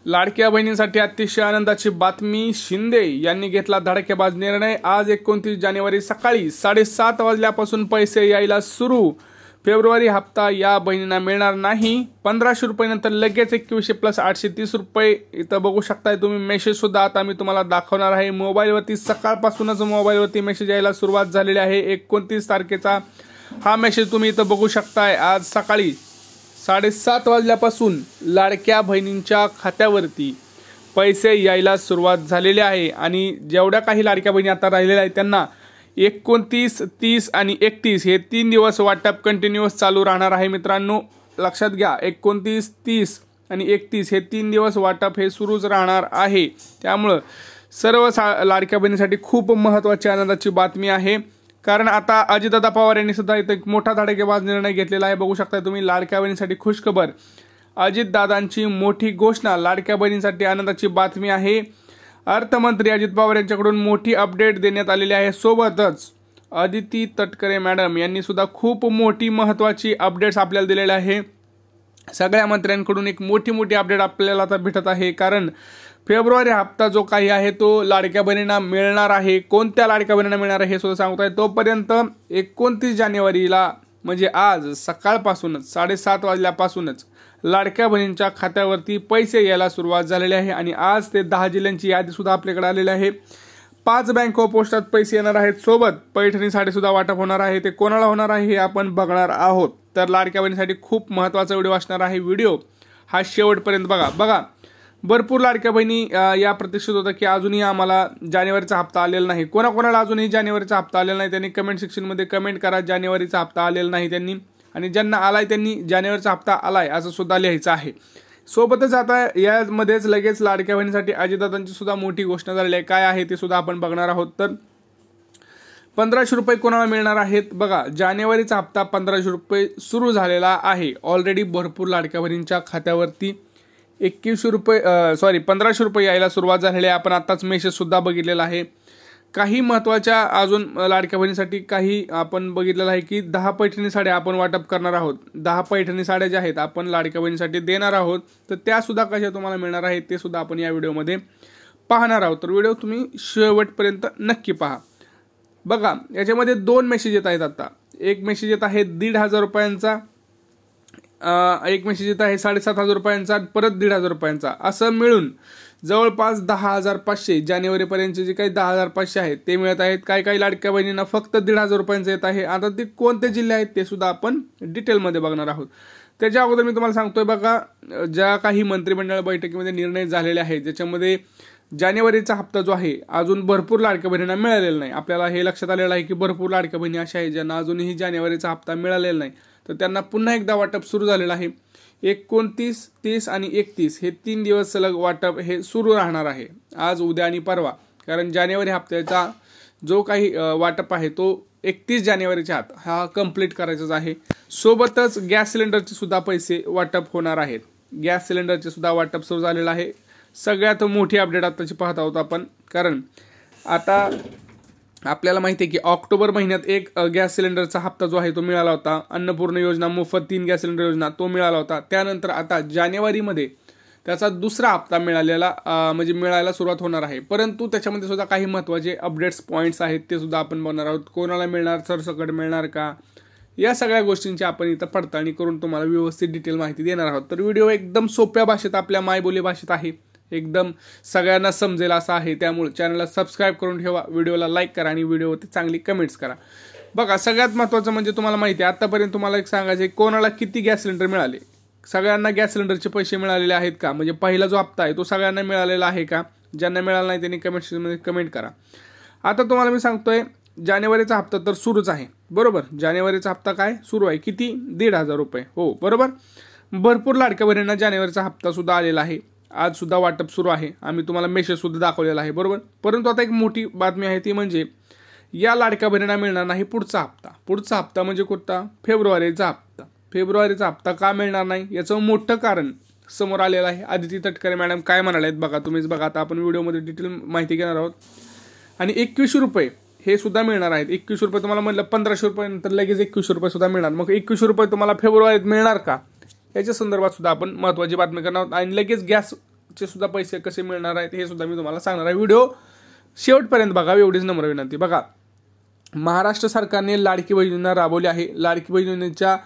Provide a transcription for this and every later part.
लाडक्या बहिणींसाठी अतिशय आनंदाची बातमी। शिंदे यांनी घेतला धडकेबाज निर्णय। आज 29 जानेवारी सकाळी 7:30 वाजल्यापासून पैसे यायला सुरू। फेब्रुवारी हप्ता या बहिणींना मिळणार नाही। 1500 रुपये नंतर लगेच 2100 प्लस 830 रुपये इथं बघू शकताय तुम्ही। मेसेज सुद्धा आता मी तुम्हाला दाखवणार आहे। मोबाईलवरती सकाळपासूनच मोबाईलवरती मेसेज यायला सुरुवात झालेली आहे। 29 तारखेचा हा मेसेज तुम्ही इथं बघू शकताय। आज सकाळी 7:30 वाजल्यापासून लाडक्या बहिणींच्या खात्यावरती पैसे यायला सुरुवात झालेली आहे। आणि जेवढ्या काही लाडक्या बहिणी आता राहिलेल्या आहेत त्यांना 29, 30 आणि 31 हे 3 दिवस वाटप कंटिन्यूअस चालू राहणार आहे। मित्रांनो लक्षात घ्या, 29, 30 आणि 31 हे 3 दिवस वाटप हे सुरूच राहणार आहे। त्यामुळे सर्व लाडक्या बहिणींसाठी खूप महत्त्वाची आनंदाची बातमी आहे। कारण आता अजितदादा पवार यांनी सुद्धा इथे एक मोठा धडकेबाज निर्णय घेतलेला आहे। बघू शकता तुम्ही, लाडक्या बहिणींसाठी खुशखबर। अजितदादांची मोठी घोषणा, लाडक्या बहिणींसाठी आनंदाची बातमी आहे। अर्थमंत्री अजित पवार यांच्याकडून मोठी अपडेट देण्यात आलेली आहे। सोबतच अदिती तटकरे मॅडम यांनी सुद्धा खूप मोठी महत्त्वाची अपडेट्स आपल्याला दिलेली आहे। सगळ्या मंत्र्यांकडून एक मोठी अपडेट आपल्याला आता भेटत आहे। कारण फेब्रुवारी हप्ता जो काही आहे तो लाडक्या बहिणींना मिळणार आहे। कोणत्या लाडक्या बहिणींना मिळणार आहे हे सुद्धा सांगताय। तोपर्यंत 29 जानेवारीला म्हणजे आज सकाळपासूनच 7:30 वाजल्यापासूनच लाडक्या बहिणींच्या खात्यावरती पैसे यायला सुरुवात झालेली आहे। आणि आज ते 10 जिल्ह्यांची यादी सुद्धा आपल्याकडे आलेली आहे। 5 बँक ऑफ पोस्टात पैसे येणार आहेत। सोबत पैठणीसाठी सुद्धा वाटप होणार आहे। ते कोणाला होणार आहे हे आपण बघणार आहोत। तर लाडक्या बहिणीसाठी खूप महत्त्वाचा व्हिडिओ असणार आहे। व्हिडिओ हा शेवटपर्यंत बघा। भरपूर लाडक्या बहिणी या प्रतीक्षित होता की अजूनही आम्हाला जानेवारीचा हप्ता आलेला नाही। कोणाकोणाला अजूनही जानेवारीचा हप्ता आलेला नाही त्यांनी कमेंट सेक्शनमध्ये कमेंट करा, जानेवारीचा हप्ता आलेला नाही त्यांनी। आणि ज्यांना आलाय त्यांनी जानेवारीचा हप्ता आलाय असं सुद्धा लिहायचं आहे। सोबतच आता यामध्येच लगेच लाडक्या बहिणीसाठी अजितदादांची सुद्धा मोठी घोषणा झालेली आहे। काय आहे ते सुद्धा आपण बघणार आहोत। तर 1500 रुपये कोणाला मिळणार आहेत बघा। जानेवारीचा हप्ता 1500 रुपये सुरू झालेला आहे ऑलरेडी। भरपूर लाडक्या बहिणींच्या खात्यावरती 1500 रुपये यायला सुरुवात झालेली आहे। आपण आताच मेसेज सुद्धा बघितलेला आहे। काही महत्त्वाच्या अजून लाडक्या बहिणीसाठी काही आपण बघितलेलं आहे की 10 पैठणी साड्या आपण वाटप करणार आहोत। 10 पैठणी साड्या ज्या आहेत आपण लाडक्या बहिणीसाठी देणार आहोत। तर त्या सुद्धा कशा तुम्हाला मिळणार आहेत ते सुद्धा आपण या व्हिडिओमध्ये पाहणार आहोत। तर व्हिडिओ तुम्ही शेवटपर्यंत नक्की पहा। बघा याच्यामध्ये 2 मेसेज येत आहेत आता। एक मेसेज येत आहे 1,500 रुपयांचा, एक मेसेज येत आहे 7,500 रुपयांचा, परत 1,500 रुपयांचा, असं मिळून जवळपास 10,500 जानेवारीपर्यंतचे जे काही 10,500 आहेत ते मिळत आहेत। काही लाडक्या बहिणींना फक्त 1,500 रुपयांचं येत आहे। आता ते कोणते जिल्हे आहेत ते सुद्धा आपण डिटेलमध्ये बघणार आहोत। त्याच्या अगोदर मी तुम्हाला सांगतोय बघा, ज्या काही मंत्रिमंडळ बैठकीमध्ये निर्णय झालेले आहेत ज्याच्यामध्ये जानेवारीचा हप्ता जो आहे अजून भरपूर लाडक्या बहिणींना मिळालेला नाही। आपल्याला हे लक्षात आलेलं आहे की भरपूर लाडक्या बहिणी अशा आहेत ज्यांना अजूनही जानेवारीचा हप्ता मिळालेला नाही। तर त्यांना पुन्हा एकदा वाटप सुरू झालेलं आहे। 29, 30 आणि 31 हे 3 दिवस सलग वाटप हे सुरू राहणार आहे, आज, उद्या आणि परवा। कारण जानेवारी हप्त्याचा जो काही वाटप आहे तो 31 जानेवारीच्या आत हा कंप्लीट करायचाच आहे। सोबतच गॅस सिलेंडरचे सुद्धा पैसे वाटप होणार आहेत। गॅस सिलेंडरचे सुद्धा वाटप सुरू झालेलं आहे। सगळ्यात मोठी अपडेट आताची पाहत आहोत आपण। कारण आता आपल्याला माहिती आहे की ऑक्टोबर महिन्यात एक गॅस सिलेंडरचा हप्ता जो आहे तो मिळाला होता। अन्नपूर्ण योजना, मोफत 3 गॅस सिलेंडर योजना तो मिळाला होता। त्यानंतर आता जानेवारीमध्ये त्याचा दुसरा हप्ता मिळायला सुरुवात होणार आहे। परंतु त्याच्यामध्ये सुद्धा काही महत्त्वाचे अपडेट्स पॉईंट्स आहेत ते सुद्धा आपण बघणार आहोत। कोणाला मिळणार, सरसकट मिळणार का, या सगळ्या गोष्टींची आपण इथं पडताळणी करून तुम्हाला व्यवस्थित डिटेल माहिती देणार आहोत। तर व्हिडिओ एकदम सोप्या भाषेत, आपल्या मायबोली भाषेत आहे, एकदम सगळ्यांना समजेल असा आहे। त्यामुळे चॅनलला सबस्क्राईब करून ठेवा, व्हिडिओला लाईक करा आणि व्हिडिओवरती चांगली कमेंट्स करा। बघा सगळ्यात महत्त्वाचं म्हणजे तुम्हाला माहिती आहे आतापर्यंत तुम्हाला एक सांगायचं कोणाला किती गॅस सिलेंडर मिळाले। सगळ्यांना गॅस सिलेंडरचे पैसे मिळालेले आहेत का, म्हणजे पहिला जो हप्ता आहे तो सगळ्यांना मिळालेला आहे का? ज्यांना मिळाला नाही त्यांनी कमेंट सेक्शनमध्ये कमेंट करा। आता तुम्हाला मी सांगतोय जानेवारीचा हप्ता तर सुरूच आहे, बरोबर। जानेवारीचा हप्ता काय सुरू आहे, किती? 1,500 रुपये, हो बरोबर। भरपूर लाडक्या बहिणींना जानेवारीचा हप्ता सुद्धा आलेला आहे। आज सुद्धा वाटप सुरू आहे, आम्ही तुम्हाला मेसेज सुद्धा दाखवलेला आहे, बरोबर। परंतु आता एक मोठी बातमी आहे ती म्हणजे या लाडक्या बहिणींना मिळणार नाही पुढचा हप्ता। पुढचा हप्ता म्हणजे कोणता? फेब्रुवारीचा हप्ता। फेब्रुवारीचा हप्ता का मिळणार नाही याचं मोठं कारण समोर आलेलं आहे। अदिती तटकरे मॅडम काय म्हणाले आहेत बघा, तुम्हीच बघा। आता आपण व्हिडिओमध्ये डिटेल माहिती घेणार आहोत। आणि 2100 रुपये हे सुद्धा मिळणार आहेत। 2100 रुपये तुम्हाला म्हटलं 1500 रुपये नंतर लगेच 2100 रुपये सुद्धा मिळणार। मग 2100 रुपये तुम्हाला फेब्रुवारीत मिळणार का याच्या संदर्भात सुद्धा आपण महत्त्वाची बातमी करणार आहोत। आणि लगेच गॅस चे सुद्धा पैसे कसे मिळणार आहेत हे सुद्धा मी तुम्हाला सांगणार आहे. व्हिडिओ शेवटपर्यंत बघा, एवढीच नम्र विनंती. बघा, महाराष्ट्र सरकारने लाडकी बहीण योजना राबवली आहे. लाडकी बहीण योजनेच्या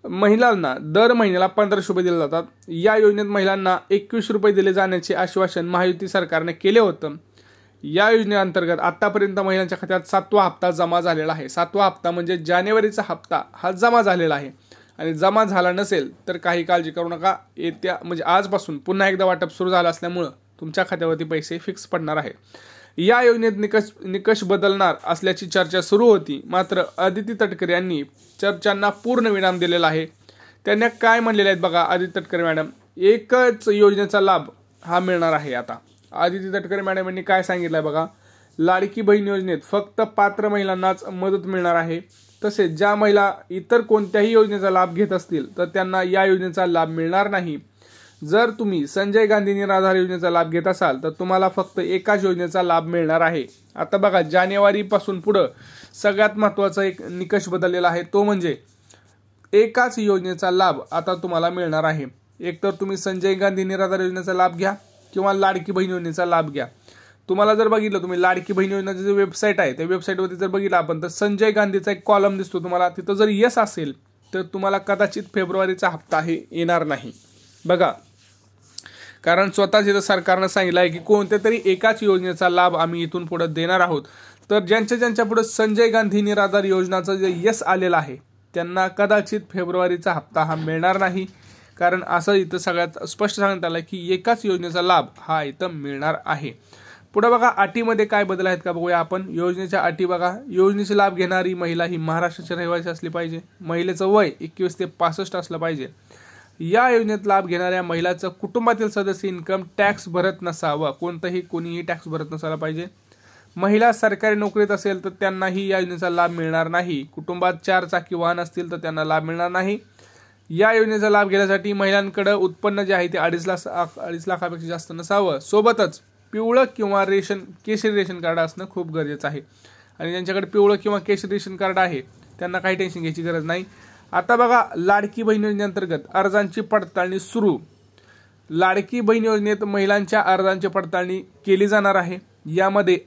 महिलांना दर महिन्याला 1500 रुपये दिले जातात. या योजनेत महिलांना 21 रुपये दिले जाण्याचे आश्वासन महायुती सरकारने केले होतं. या योजनेअंतर्गत आतापर्यंत महिलांच्या खात्यात 7वा हप्ता जमा झालेला आहे. 7वा हप्ता म्हणजे जानेवारीचा हप्ता हा जमा झालेला आहे. आणि जमा झाला नसेल तर काही काळजी करू नका, येत्या म्हणजे आजपासून पुन्हा एकदा वाटप सुरू झालं असल्यामुळं तुमच्या खात्यावरती पैसे फिक्स पडणार आहे. या योजनेत निकष बदलणार असल्याची चर्चा सुरू होती, मात्र आदिती तटकरे यांनी चर्चांना पूर्ण विराम दिलेला आहे. त्यांनी काय म्हणलेले आहेत बघा, आदिती तटकरे मॅडम, एकच योजनेचा लाभ हा मिळणार आहे. आता आदिती तटकरे मॅडम यांनी काय सांगितलं आहे बघा, लाडकी बहीण योजनेत फक्त पात्र महिलांनाच मदत मिळणार आहे. तसेच ज्या महिला इतर कोणत्याही योजनेचा लाभ घेत असतील तर त्यांना या योजनेचा लाभ मिळणार नाही. जर तुम्ही संजय गांधी निराधार योजनेचा लाभ घेत असाल तर तुम्हाला फक्त एकाच योजनेचा लाभ मिळणार आहे. आता बघा, जानेवारीपासून पुढं सगळ्यात महत्त्वाचा एक निकष बदललेला आहे, तो म्हणजे एकाच योजनेचा लाभ आता तुम्हाला मिळणार आहे. एकतर तुम्ही संजय गांधी निराधार योजनेचा लाभ घ्या किंवा लाडकी बहीण योजनेचा लाभ घ्या. तुम्हाला जर बघितलं, तुम्ही लाडकी बहीण योजनेची जी वेबसाईट आहे त्या वेबसाईटवरती जर बघितलं आपण तर संजय गांधीचा एक कॉलम दिसतो तुम्हाला, तिथं जर यस असेल तर तुम्हाला कदाचित फेब्रुवारीचा हप्ता हे येणार नाही. बघा, कारण स्वतःच इथं सरकारनं सांगितलं आहे की कोणत्या तरी एकाच योजनेचा लाभ आम्ही इथून पुढे देणार आहोत. तर ज्यांच्या पुढे संजय गांधी निराधार योजनाचं जे यस आलेलं आहे त्यांना कदाचित फेब्रुवारीचा हप्ता हा मिळणार नाही. कारण असं इथं सगळ्यात स्पष्ट सांगण्यात आलं की एकाच योजनेचा लाभ हा इथं मिळणार आहे. पुढे बघा, अटीमध्ये काय बदल आहेत का बघूया आपण. योजनेच्या अटी बघा, योजनेचा लाभ घेणारी महिला ही महाराष्ट्राची रहिवासी असली पाहिजे. महिलेचं वय 21 ते 65 असलं पाहिजे. या योजनेत लाभ घेणाऱ्या महिलाचं कुटुंबातील सदस्य इन्कम टॅक्स भरत नसावं, कोणीही टॅक्स भरत नसायला पाहिजे. महिला सरकारी नोकरीत असेल तर त्यांनाही या योजनेचा लाभ मिळणार नाही. कुटुंबात 4 चाकी वाहन असतील तर त्यांना लाभ मिळणार नाही. या योजनेचा लाभ घेण्यासाठी महिलांकडे उत्पन्न जे आहे ते 2.5 लाखापेक्षा जास्त नसावं. सोबतच पिवळं किंवा केशरी रेशन कार्ड असणं खूप गरजेचं आहे. आणि ज्यांच्याकडे पिवळं किंवा केशरी रेशन कार्ड आहे त्यांना काही टेन्शन घ्यायची गरज नाही. आता बघा, लाडकी बहीण योजनेअंतर्गत अर्जांची पडताळणी सुरू. लाडकी बहीण योजनेत महिलांच्या अर्जांची पडताळणी केली जाणार आहे. यामध्ये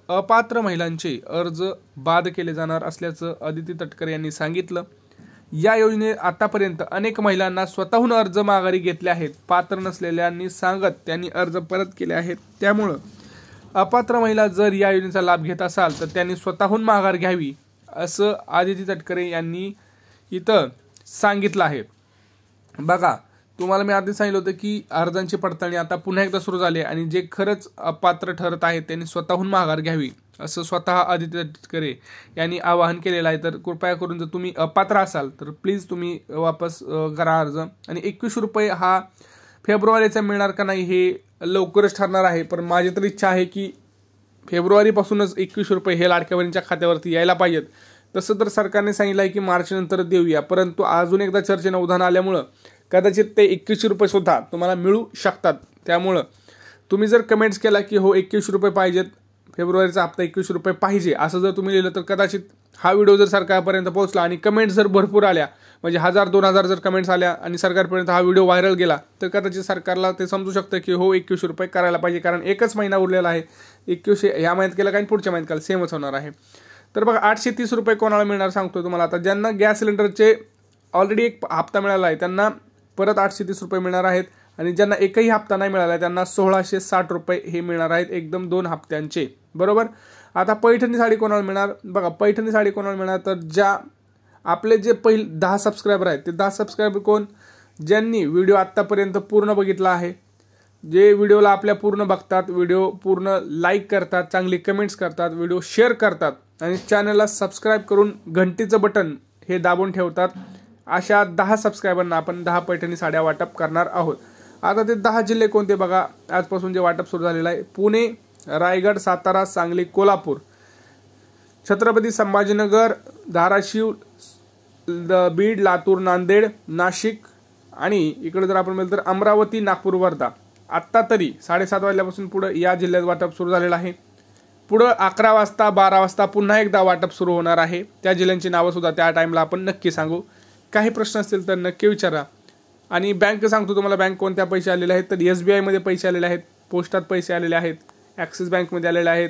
अपात्र महिलांचे अर्ज बाद केले जाणार असल्याचं आदिती तटकरे यांनी सांगितलं. या योजनेत आतापर्यंत अनेक महिलांना स्वतःहून अर्ज माघारी घेतले आहेत. पात्र नसलेल्यांनी सांगत त्यांनी अर्ज परत केले आहेत. त्यामुळं अपात्र महिला जर या योजनेचा लाभ घेत असाल तर त्यांनी स्वतःहून माघार घ्यावी असं आदिती तटकरे यांनी इथं सांगितलं आहे. बघा, तुम्हाला मी आधी सांगितलं होतं की अर्जांची पडताळणी आता पुन्हा एकदा सुरू झाली आणि जे खरंच अपात्र ठरत आहेत त्यांनी स्वतःहून माघार घ्यावी असं स्वतः आदिती तटकरे यांनी आवाहन केलेलं आहे. तर कृपया करून जर तुम्ही अपात्र असाल तर प्लीज तुम्ही वापस करा अर्ज. आणि 21 रुपये हा फेब्रुवारीचा मिळणार का नाही हे लवकरच ठरणार आहे. पण माझी तर इच्छा आहे की फेब्रुवारीपासूनच 21 रुपये हे लाडक्या बहिणीच्या खात्यावरती यायला पाहिजेत. तसं तर सरकारने सांगितलं आहे की मार्च नंतर देऊया, परंतु अजून एकदा चर्चेनं उधाण आल्यामुळं कदाचित ते 21 रुपये सुद्धा तुम्हाला मिळू शकतात. त्यामुळं तुम्ही जर कमेंट्स केला की हो 21 रुपये पाहिजेत, फेब्रुवारीचा हप्ता 21 रुपये पाहिजे असं जर तुम्ही लिहिलं तर कदाचित हा व्हिडिओ जर सरकारपर्यंत पोहोचला आणि कमेंट्स जर भरपूर आल्या, म्हणजे 1000-2000 जर कमेंट्स आल्या आणि सरकारपर्यंत हा व्हिडिओ व्हायरल गेला तर कदाचित सरकारला ते समजू शकतं की हो 21 रुपये करायला पाहिजे. कारण एकच महिना उरलेला आहे. 21 ह्या महिन्यात केलं काय पुढच्या महिन्यात केलं सेमच होणार आहे. तर बघा, 830 रुपये कोणाला मिळणार सांगतो तुम्हाला. आता ज्यांना गॅस सिलेंडरचे ऑलरेडी एक हप्ता मिळाला आहे त्यांना परत 830 रुपये मिळणार आहेत. आणि ज्यांना एकही हप्ता नाही मिळाला त्यांना 1660 रुपये हे मिळणार आहेत, एकदम 2 हप्त्यांचे. बरोबर. आता पैठणी साडी कोणाला मिळणार बघा, पैठणी साडी कोणाला मिळणार तर ज्या आपले जे पहिले 10 सबस्क्रायबर आहेत ते 10 सबस्क्रायबर कोण, ज्यांनी व्हिडिओ आत्तापर्यंत पूर्ण बघितला आहे, जे व्हिडिओला आपल्या पूर्ण बघतात, व्हिडिओ पूर्ण लाईक करतात, चांगली कमेंट्स करतात, व्हिडिओ शेअर करतात आणि चॅनलला सबस्क्राईब करून घंटीचं बटन हे दाबून ठेवतात, अशा 10 सबस्क्रायबरना आपण 10 पैठणी साड्या वाटप करणार आहोत. आता ते 10 जिल्हे कोणते बघा, आजपासून जे वाटप सुरू झालेलं आहे. पुणे, रायगड, सातारा, सांगली, कोल्हापूर, छत्रपती संभाजीनगर, धाराशिव, बीड, लातूर, नांदेड, नाशिक आणि इकडे जर आपण तर अमरावती, नागपूर, वर्धा. आत्ता तरी 7:30 वाजल्यापासून पुढे या जिल्ह्यात वाटप सुरू झालेलं आहे. पुढं 11 वाजता 12 वाजता पुन्हा एकदा वाटप सुरू होणार आहे. त्या जिल्ह्यांची नावं सुद्धा त्या टाइमला आपण नक्की सांगू. काही प्रश्न असतील तर नक्की विचारा. आणि बँक सांगतो तुम्हाला बँक कोणत्या पैसे आलेले आहेत. तर SBI मध्ये पैसे आलेले आहेत, पोस्टात पैसे आलेले आहेत, ॲक्सिस बँकमध्ये आलेले आहेत,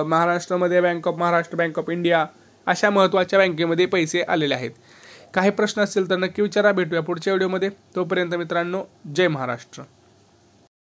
महाराष्ट्रामध्ये bank of Maharashtra, bank of India अशा महत्त्वाच्या बँकेमध्ये पैसे आलेले आहेत. काही प्रश्न असतील तर नक्की विचारा. भेटूया पुढच्या व्हिडिओमध्ये. तोपर्यंत मित्रांनो, जय महाराष्ट्र.